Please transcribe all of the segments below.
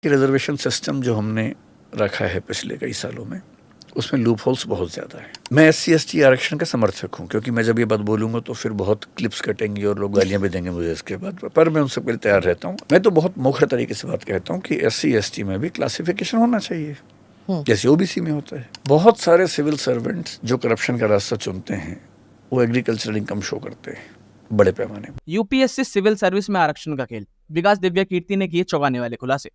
Reservation system जो हमने रखा है पिछले कई सालों में, उसमें लूप होल्स बहुत ज़्यादा है। मैं SC/ST आरक्षण का समर्थक हूँ, क्योंकि मैं जब ये बात बोलूँगा तो फिर बहुत क्लिप्स कटेंगे और लोग गालियाँ भी देंगे मुझे इसके बाद, पर मैं उनसे पहले तैयार रहता हूँ। मैं तो बहुत मुखर तरीके से बात कहता हूँ कि SC/ST में भी क्लासिफिकेशन होना चाहिए जैसे OBC में होता है। बहुत सारे सिविल सर्वेंट्स जो करप्शन का रास्ता चुनते हैं वो एग्रीकल्चरल इनकम शो करते हैं बड़े पैमाने पर। यूपीएससी सिविल सर्विस में आरक्षण का खेल, विकास दिव्या कीर्ति ने किए चौंकाने वाले खुलासे।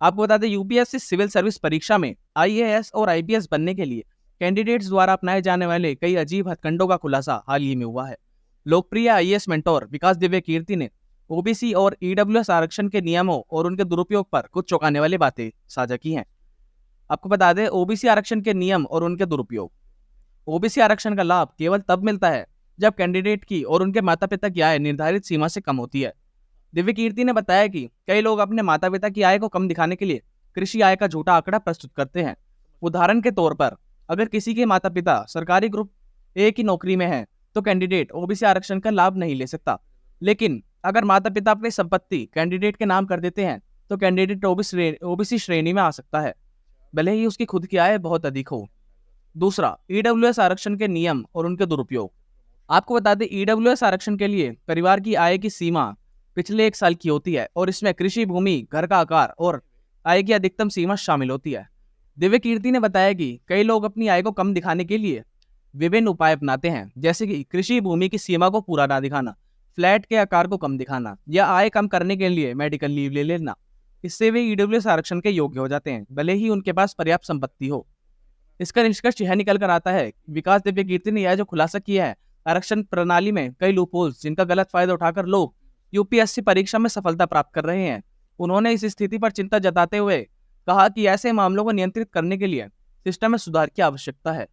आपको बता दें, यूपीएससी सिविल सर्विस परीक्षा में IAS और IPS बनने के लिए कैंडिडेट्स द्वारा अपनाए जाने वाले कई अजीब हथकंडों का खुलासा हाल ही में हुआ है। लोकप्रिय IAS मेंटोर विकास दिव्या कीर्ति ने OBC और EWS आरक्षण के नियमों और उनके दुरुपयोग पर कुछ चौंकाने वाली बातें साझा की हैं। आपको बता दें, OBC आरक्षण के नियम और उनके दुरुपयोग। OBC आरक्षण का लाभ केवल तब मिलता है जब कैंडिडेट की और उनके माता पिता की आय निर्धारित सीमा से कम होती है। दिव्य कीर्ति ने बताया कि कई लोग अपने माता पिता की आय को कम दिखाने के लिए कृषि आय का झूठा आंकड़ा प्रस्तुत करते हैं। उदाहरण के तौर पर, अगर किसी के माता पिता सरकारी ग्रुप A की नौकरी में है तो कैंडिडेट OBC आरक्षण का लाभ नहीं ले सकता, लेकिन अगर माता पिता अपनी संपत्ति कैंडिडेट के नाम कर देते हैं तो कैंडिडेट OBC श्रेणी में आ सकता है, भले ही उसकी खुद की आय बहुत अधिक हो। दूसरा, EWS आरक्षण के नियम और उनके दुरुपयोग। आपको बता दें, EWS आरक्षण के लिए परिवार की आय की सीमा पिछले 1 साल की होती है और इसमें कृषि भूमि, घर का आकार और आय की अधिकतम सीमा शामिल होती है। दिव्य कीर्ति ने बताया कि कई लोग अपनी आय को कम दिखाने के लिए विभिन्न उपाय अपनाते हैं, जैसे कि कृषि भूमि की सीमा को पूरा ना दिखाना, फ्लैट के आकार को कम दिखाना या आय कम करने के लिए मेडिकल लीव ले लेना। इससे वे EWS आरक्षण के योग्य हो जाते हैं, भले ही उनके पास पर्याप्त संपत्ति हो। इसका निष्कर्ष यह निकल कर आता है, विकास दिव्य कीर्ति ने यह जो खुलासा किया है, आरक्षण प्रणाली में कई लूपहोल्स जिनका गलत फायदा उठाकर लोग UPSC परीक्षा में सफलता प्राप्त कर रहे हैं। उन्होंने इस स्थिति पर चिंता जताते हुए कहा कि ऐसे मामलों को नियंत्रित करने के लिए सिस्टम में सुधार की आवश्यकता है।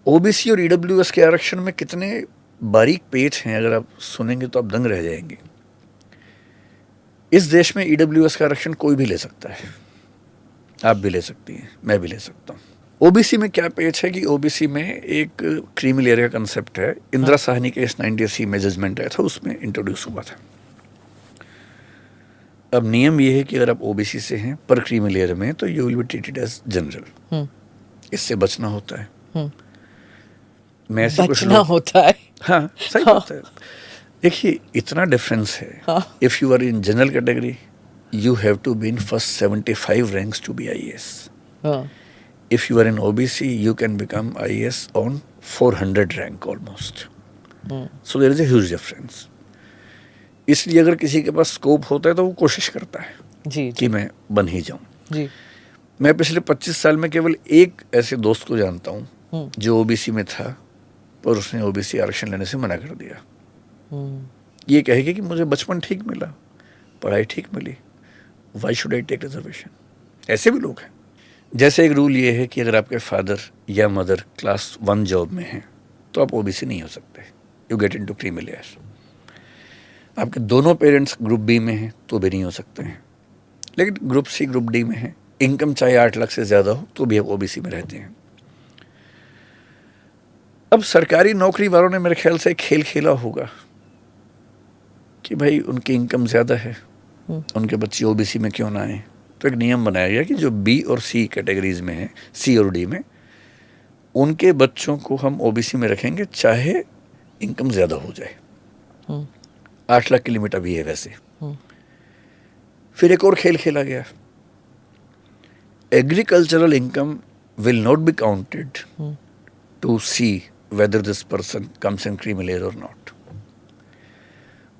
OBC और EWS के आरक्षण में कितने बारीक पेच हैं, अगर आप सुनेंगे तो आप दंग रह जाएंगे। इस देश में EWS का आरक्षण कोई भी ले सकता है, आप भी ले सकती हैं, मैं भी ले सकता हूँ। OBC में क्या पेच है कि OBC में एक क्रीमी लेयर का कंसेप्ट है। इंदिरा साहनी केस 1980 में जजमेंट आया था, उसमें इंट्रोड्यूस हुआ था। अब नियम ये है कि अगर आप OBC से हैं पर क्रीमी लेयर में तो you will be treated as general. इससे बचना होता है। मैं ऐसे कुछ होता है। हाँ, सही बात है। देखिए, इतना डिफरेंस है। If you are in general category you have to be in first 75 ranks to be IAS. If you are in OBC, you can become IAS on 400 rank almost. So there is a huge difference. इसलिए अगर किसी के पास scope होता है तो वो कोशिश करता है कि मैं बन ही जाऊं। मैं पिछले 25 साल में केवल एक ऐसे दोस्त को जानता हूं जो OBC में था पर उसने OBC आरक्षण लेने से मना कर दिया। ये कहेगा कि मुझे बचपन ठीक मिला, पढ़ाई ठीक मिली, Why should I take reservation? ऐसे भी लोग हैं। जैसे एक रूल ये है कि अगर आपके फादर या मदर क्लास 1 जॉब में हैं तो आप OBC नहीं हो सकते, you get into creamy layer. आपके दोनों पेरेंट्स ग्रुप B में हैं तो भी नहीं हो सकते हैं, लेकिन ग्रुप C ग्रुप D में हैं, इनकम चाहे 8 लाख से ज़्यादा हो तो भी आप OBC में रहते हैं। अब सरकारी नौकरी वालों ने मेरे ख्याल से खेल खेला होगा कि भाई उनकी इनकम ज़्यादा है, उनके बच्चे OBC में क्यों ना आए। तो एक नियम बनाया गया कि जो B और C कैटेगरीज में हैं, C और D में, उनके बच्चों को हम OBC में रखेंगे चाहे इनकम ज़्यादा हो जाए। 8 लाख की लिमिट अभी है वैसे। फिर एक और खेल खेला गया, agricultural income will not be counted to see whether this person comes in creamy layer और नॉट।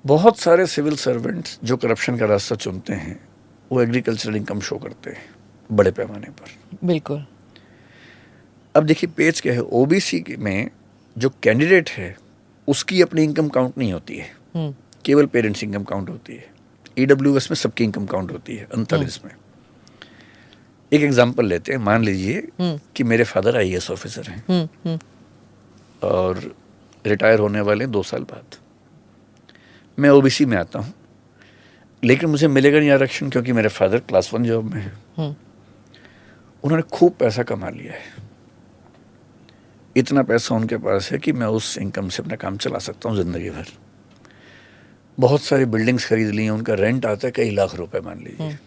बहुत सारे सिविल सर्वेंट्स जो करप्शन का रास्ता चुनते हैं वो एग्रीकल्चरल इनकम शो करते हैं बड़े पैमाने पर। बिल्कुल। अब देखिए पेज क्या है, OBC में जो कैंडिडेट है उसकी अपनी इनकम काउंट नहीं होती है, केवल पेरेंट्स इनकम काउंट होती है। EWS में सबकी इनकम काउंट होती है 39 में। एक एग्जांपल लेते हैं, मान लीजिए कि मेरे फादर IAS ऑफिसर हैं और रिटायर होने वाले 2 साल बाद। मैं OBC में आता हूँ, लेकिन मुझे मिलेगा नहीं आरक्षण क्योंकि मेरे फादर क्लास 1 जॉब में है। उन्होंने खूब पैसा कमा लिया है, इतना पैसा उनके पास है कि मैं उस इनकम से अपना काम चला सकता हूँ ज़िंदगी भर। बहुत सारी बिल्डिंग्स खरीद ली हैं, उनका रेंट आता है कई लाख रुपए मान लीजिए।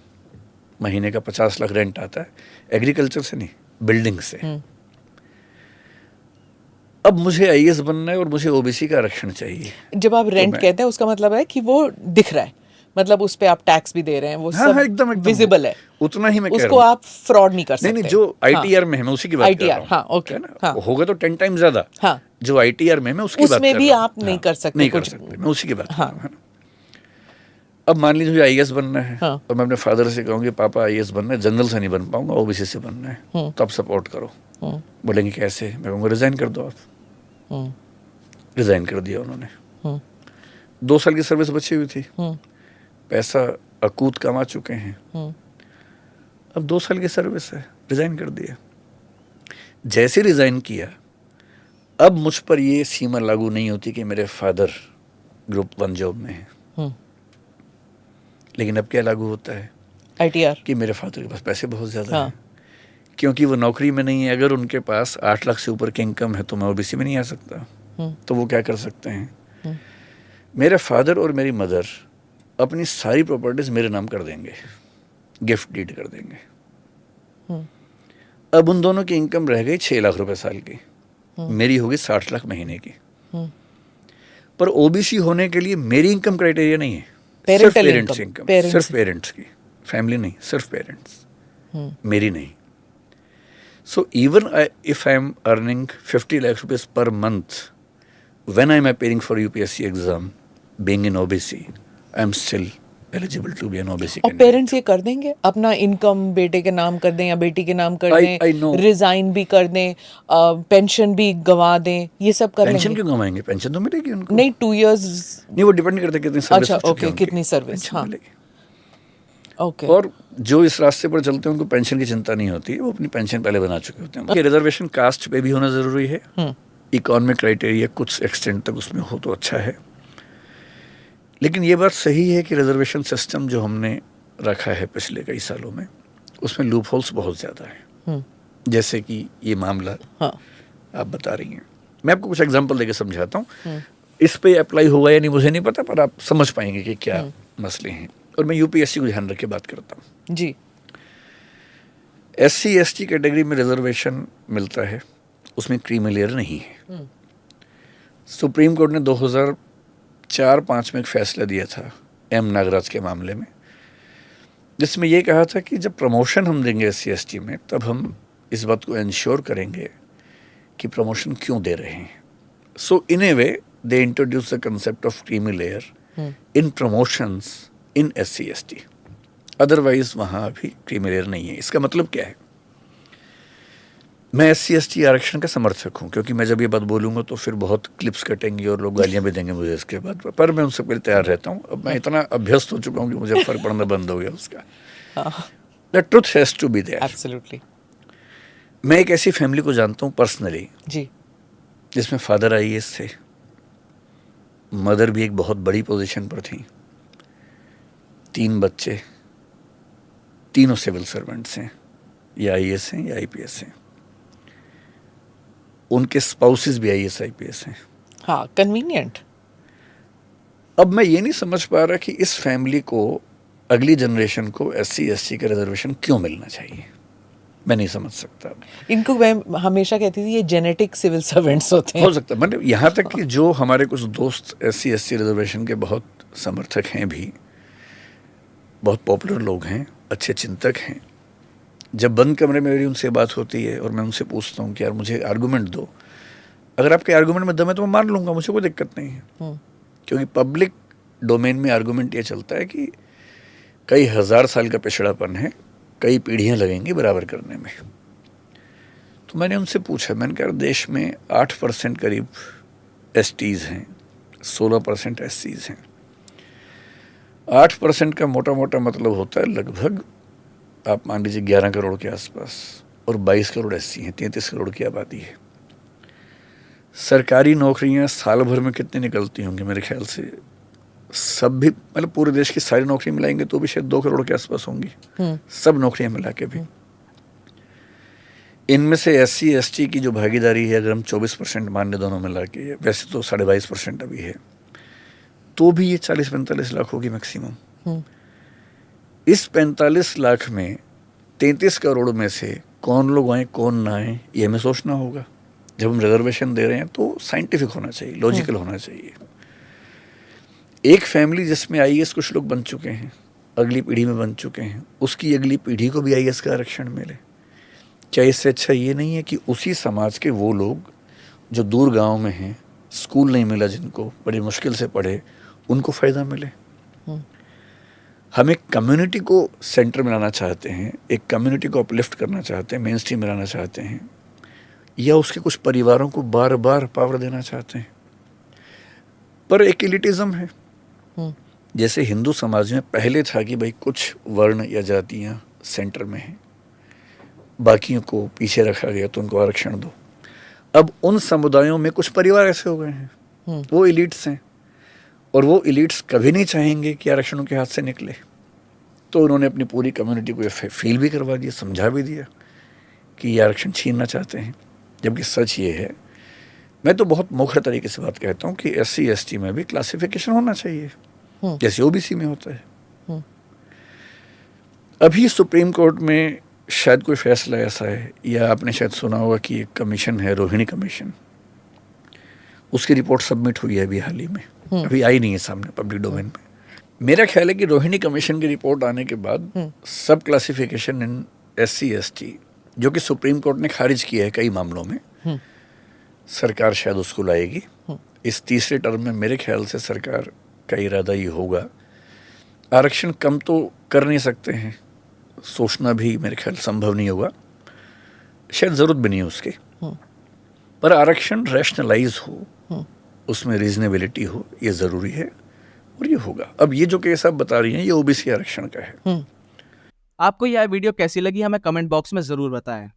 महीने का 50 लाख रेंट आता है, एग्रीकल्चर से नहीं, बिल्डिंग से। अब मुझे आईएएस बनना है और मुझे ओबीसी का आरक्षण चाहिए। जब आप रेंट कहते हैं उसका मतलब है कि वो दिख रहा है, मतलब उस पे आप टैक्स भी दे रहे हैं, वो सब एकदम विजिबल है, उतना ही मैं कह रहा उसको हूँ। आप फ्रॉड नहीं कर सकते। नहीं, जो आईटीआर में है मैं उसी की बात कर रहा हूँ। हाँ, ओके, है ना, हाँ, होगा तो 10 टाइम ज्यादा। हाँ, जो आईटीआर में मैं उसकी बात कर रहा हूँ। उसमें भी आप नहीं कर सकते, नहीं कर सकते, मैं उसी की बात कर रहा हूँ, है ना। अब मान लीजिए मुझे आईएएस बनना है, तो मैं अपने फादर से कहूँगी पापा आईएएस बनना है, जनरल से नहीं बन पाऊंगा, ओबीसी से बनना है, तो आप सपोर्ट करो। बोलेंगे कैसे? मैं कहूँगा रिजाइन कर दो आप। रिजाइन कर दिया उन्होंने। 2 साल की सर्विस बची हुई थी, पैसा अकूत कमा चुके हैं, अब 2 साल की सर्विस है, रिजाइन कर दिया। जैसे रिजाइन किया, अब मुझ पर ये सीमा लागू नहीं होती कि मेरे फादर ग्रुप 1 जॉब में है। लेकिन अब क्या लागू होता है? आईटीआर, कि मेरे फादर के पास पैसे बहुत ज्यादा हैं, क्योंकि वो नौकरी में नहीं है। अगर उनके पास 8 लाख से ऊपर की इनकम है तो मैं ओबीसी में नहीं आ सकता। तो वो क्या कर सकते हैं, मेरे फादर और मेरी मदर अपनी सारी प्रॉपर्टीज मेरे नाम कर देंगे, गिफ्ट डीड कर देंगे। अब उन दोनों की इनकम रह गई 6 लाख रुपए साल की, मेरी होगी 60 लाख महीने की। पर ओबीसी होने के लिए मेरी इनकम क्राइटेरिया नहीं है, सिर्फ पेरेंट्स इनकम, सिर्फ पेरेंट्स की, फैमिली नहीं, सिर्फ पेरेंट्स, मेरी नहीं। So even if I am earning 50 lakh rupees per month when I am appearing for UPSC exam, being in OBC, I am still eligible to be an OBC और parents ये कर देंगे, अपना इनकम बेटे के नाम कर दें या बेटी के नाम कर दें, रिजाइन भी कर दें, पेंशन भी गंवा दें, ये सब कर लेंगे। पेंशन क्यों गंवाएंगे? पेंशन तो मिलेगी उनको। नहीं, 2 इयर्स नहीं, वो डिपेंड करता है कितनी सर्विस। अच्छा, ओके, कितनी सर्विस, हाँ, ओके। और जो इस रास्ते पर चलते हैं उनको पेंशन की चिंता नहीं होती, वो अपनी पेंशन पहले बना चुके होते हैं। रिजर्वेशन कास्ट पे भी होना जरूरी है, इकोनॉमिक क्राइटेरिया कुछ एक्सटेंट तक उसमें हो तो अच्छा है। लेकिन ये बात सही है कि रिजर्वेशन सिस्टम जो हमने रखा है पिछले कई सालों में, उसमें लूप होल्स बहुत ज़्यादा है। जैसे कि ये मामला आप बता रही हैं, मैं आपको कुछ एग्जांपल देके समझाता हूँ। इस पे अप्लाई होगा या नहीं मुझे नहीं पता, पर आप समझ पाएंगे कि क्या मसले हैं। और मैं यूपीएससी को ध्यान रख के बात करता हूँ जी। SC ST कैटेगरी में रिजर्वेशन मिलता है, उसमें क्रीमी लेयर नहीं है। सुप्रीम कोर्ट ने 2004-05 में एक फैसला दिया था M नागराज के मामले में, जिसमें यह कहा था कि जब प्रमोशन हम देंगे SC ST में, तब हम इस बात को इंश्योर करेंगे कि प्रमोशन क्यों दे रहे हैं। So in a way they introduce the concept of creamy layer in promotions in SC ST। Otherwise वहाँ अभी क्रीमी लेयर नहीं है। इसका मतलब क्या है? मैं SC ST आरक्षण का समर्थक हूँ, क्योंकि मैं जब ये बात बोलूँगा तो फिर बहुत क्लिप्स कटेंगी और लोग गालियाँ भी देंगे मुझे इसके बाद, पर मैं उन सब के लिए तैयार रहता हूँ। अब मैं इतना अभ्यस्त हो चुका हूँ कि मुझे फर्क पड़ना बंद हो गया उसका। The truth has to be there. Absolutely. मैं एक ऐसी फैमिली को जानता हूँ पर्सनली जी, जिसमें फादर IAS थे, मदर भी एक बहुत बड़ी पोजीशन पर थी, 3 बच्चे, तीनों सिविल सर्वेंट्स हैं, या IAS हैं या IPS हैं। उनके स्पाउसेस भी IAS IPS हैं। हाँ, कन्वीनियंट। अब मैं ये नहीं समझ पा रहा कि इस फैमिली को, अगली जनरेशन को SC ST का रिजर्वेशन क्यों मिलना चाहिए। मैं नहीं समझ सकता। इनको मैं हमेशा कहती थी ये जेनेटिक सिविल सर्वेंट्स होते हैं। हो सकता है, मतलब यहाँ तक कि जो हमारे कुछ दोस्त SC ST रिजर्वेशन के बहुत समर्थक हैं भी, बहुत पॉपुलर लोग हैं, अच्छे चिंतक हैं, जब बंद कमरे में मेरी उनसे बात होती है और मैं उनसे पूछता हूँ कि यार मुझे आर्गूमेंट दो, अगर आपके आर्गूमेंट में दम है तो मैं मान लूँगा, मुझे कोई दिक्कत नहीं है। क्योंकि पब्लिक डोमेन में आर्गूमेंट ये चलता है कि कई हज़ार साल का पिछड़ापन है, कई पीढ़ियाँ लगेंगी बराबर करने में। तो मैंने उनसे पूछा, मैंने कहा देश में 8% करीब STs हैं, 16% SCs हैं। 8% का मोटा मोटा मतलब होता है लगभग आप मान लीजिए 11 करोड़ के आसपास, और 22 करोड़ SC हैं, 33 करोड़ की आबादी है। सरकारी नौकरियां साल भर में कितनी निकलती होंगी? मेरे ख्याल से सब भी, मतलब पूरे देश की सारी नौकरी मिलाएंगे तो भी शायद 2 करोड़ के आसपास होंगी, सब नौकरियां मिला के भी। इनमें से SC ST की जो भागीदारी है, अगर हम 24% मान लें दोनों मिला के, वैसे तो 22.5% अभी है, तो भी ये 40-45 लाख होगी मैक्सिमम। इस 45 लाख में 33 करोड़ में से कौन लोग आए कौन ना आए ये हमें सोचना होगा। जब हम रिजर्वेशन दे रहे हैं तो साइंटिफिक होना चाहिए, लॉजिकल होना चाहिए। एक फैमिली जिसमें आईएएस कुछ लोग बन चुके हैं, अगली पीढ़ी में बन चुके हैं, उसकी अगली पीढ़ी को भी आईएएस का आरक्षण मिले। क्या इससे अच्छा ये नहीं है कि उसी समाज के वो लोग जो दूर गांव में हैं, स्कूल नहीं मिला जिनको, बड़ी मुश्किल से पढ़े, उनको फ़ायदा मिले। हम एक कम्युनिटी को सेंटर में लाना चाहते हैं, एक कम्युनिटी को अपलिफ्ट करना चाहते हैं, मेन स्ट्रीम में लाना चाहते हैं, या उसके कुछ परिवारों को बार बार पावर देना चाहते हैं। पर एक एलिटिज्म है। जैसे हिंदू समाज में पहले था कि भाई कुछ वर्ण या जातियां सेंटर में हैं, बाकियों को पीछे रखा गया तो उनको आरक्षण दो। अब उन समुदायों में कुछ परिवार ऐसे हो गए हैं, वो एलिट्स हैं, और वो एलिट्स कभी नहीं चाहेंगे कि आरक्षण उनके हाथ से निकले। तो उन्होंने अपनी पूरी कम्युनिटी को फील भी करवा दिया, समझा भी दिया कि ये आरक्षण छीनना चाहते हैं। जबकि सच ये है, मैं तो बहुत मुखर तरीके से बात कहता हूँ कि SC ST में भी क्लासिफिकेशन होना चाहिए जैसे OBC में होता है। अभी सुप्रीम कोर्ट में शायद कोई फैसला ऐसा है, या आपने शायद सुना होगा कि एक कमीशन है, रोहिणी कमीशन, उसकी रिपोर्ट सबमिट हुई है अभी हाल ही में, अभी आई नहीं है सामने पब्लिक डोमेन में। मेरा ख्याल है कि रोहिणी कमीशन की रिपोर्ट आने के बाद सब क्लासिफिकेशन इन SC ST, जो कि सुप्रीम कोर्ट ने खारिज किया है कई मामलों में, सरकार शायद उसको लाएगी। इस तीसरे टर्म में मेरे ख्याल से सरकार का इरादा ये होगा। आरक्षण कम तो कर नहीं सकते हैं, सोचना भी मेरे ख्याल संभव नहीं होगा, शायद ज़रूरत भी नहीं है उसकी, पर आरक्षण रैशनलाइज हो, उसमें रीजनेबिलिटी हो, ये ज़रूरी है और ये होगा। अब ये जो केस आप बता रही हैं ये OBC आरक्षण का है। आपको यह वीडियो कैसी लगी हमें कमेंट बॉक्स में ज़रूर बताएं।